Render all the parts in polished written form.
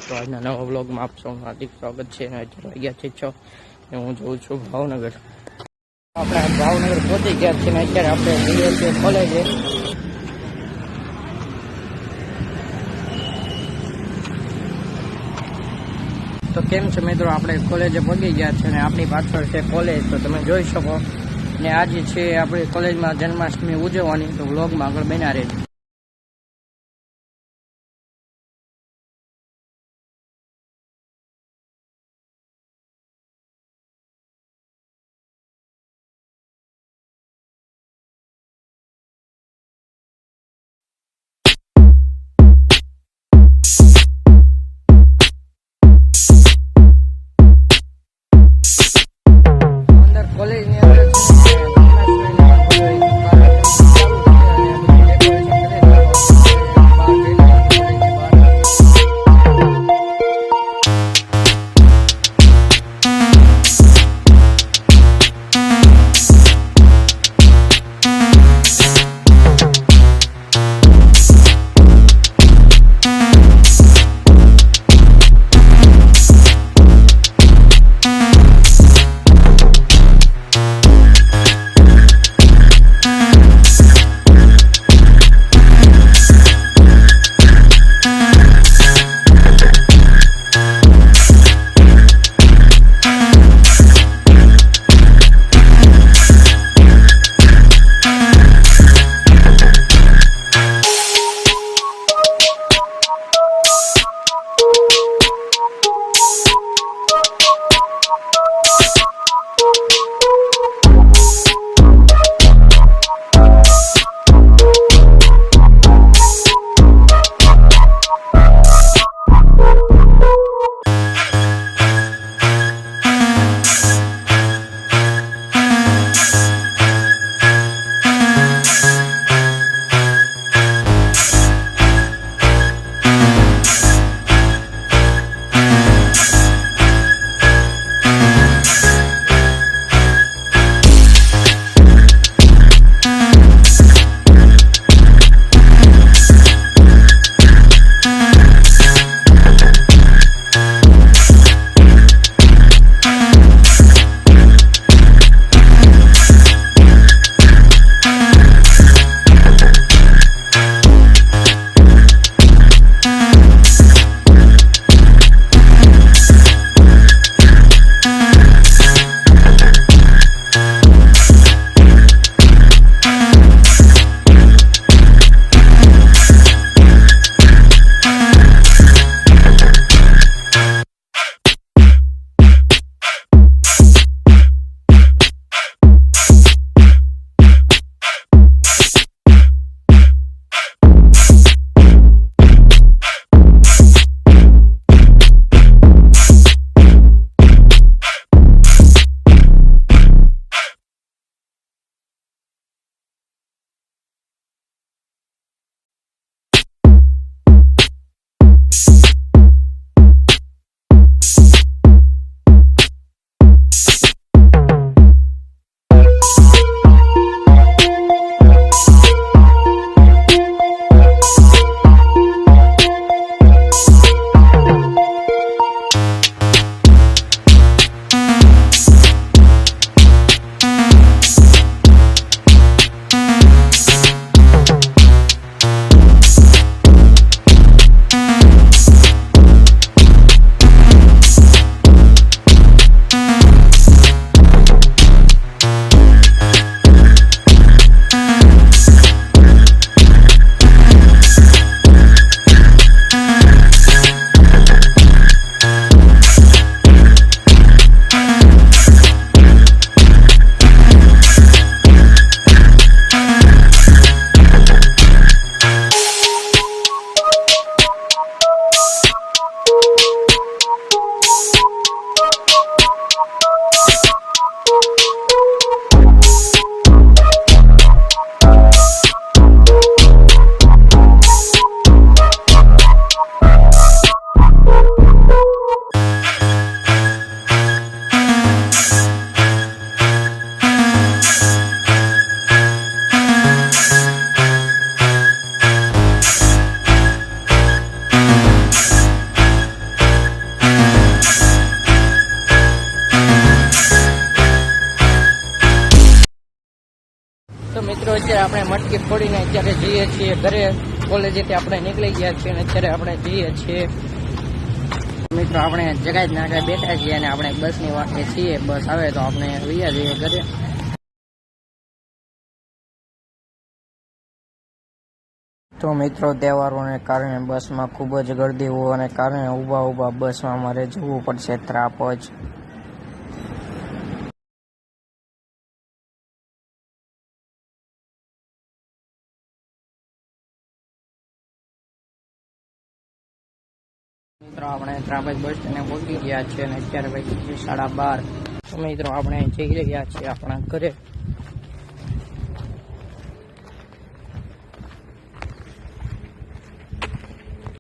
તો આજના નવા વ્લોગમાં આપ સૌનું હાર્દિક સ્વાગત છે. અને અત્યારે વાગ્યા છે 6 ને હું જોઉં છું ભાવનગર. આપણે ભાવનગર પહોંચી ગયા છીએ ને અત્યારે આપણે જઈએ છીએ કોલેજે. તો કેમ છે મિત્રો, આપણે કોલેજે પહોંચી ગયા છે ને આપણી પાછળ છે કોલેજ, તો તમે જોઈ શકો. ને આજે છે આપણી કોલેજમાં જન્માષ્ટમી ઉજવવાની, તો વ્લોગમાં આગળ બન્યા રહેજો. કોલેજની અંદર આપણે અત્યારે જઈએ છીએ ઘરે. કોલેજેથી આપણે નીકળી ગયા છીએ અને અત્યારે આપણે જઈએ છીએ મિત્રો. આપણે જગાઈ નાખે બેઠા છીએ અને આપણે બસની વાટે છીએ. બસ આવે તો આપણે વૈયા જઈએ ઘરે. તો મિત્રો, તહેવારોને કારણે બસમાં ખૂબ જ ગર્દી હોવાને કારણે ઊભા બસમાં અમારે જવું પડશે ત્રાપ જ. મિત્રો, આપણે ત્રાપજ બસ સ્ટેન્ડે પહોંચી ગયા છીએ અને અત્યારે વાગી છે 12:30. તો મિત્રો, આપણે જઈ રહ્યા છીએ આપણા ઘરે.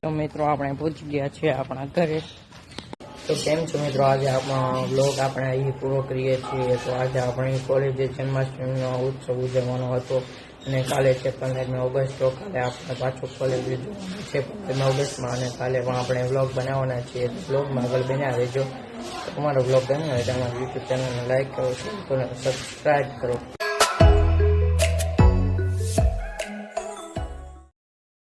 તો મિત્રો, આપણે પહોંચી ગયા છીએ આપણા ઘરે. તો કેમ છો મિત્રો, આજે આપણો વ્લોગ આપણે અહીં પૂરો કરીએ છીએ. તો આજે આપણી કોલેજે જન્માષ્ટમીનો ઉત્સવ ઉજવવાનો હતો અને કાલે છે 15મી ઓગસ્ટ. તો કાલે આપણે પાછું કોલેજ ઉજવવાનું છે 15મી ઓગસ્ટમાં અને કાલે પણ આપણે વ્લોગ બનાવવાના છીએ. તો વ્લોગમાં આગળ બન્યા રહેજો. તમારો વ્લોગ ગમ્યો હોય તો અમારી યુટ્યુબ ચેનલને લાઈક કરો, શેર કરો, સબસ્ક્રાઈબ કરો.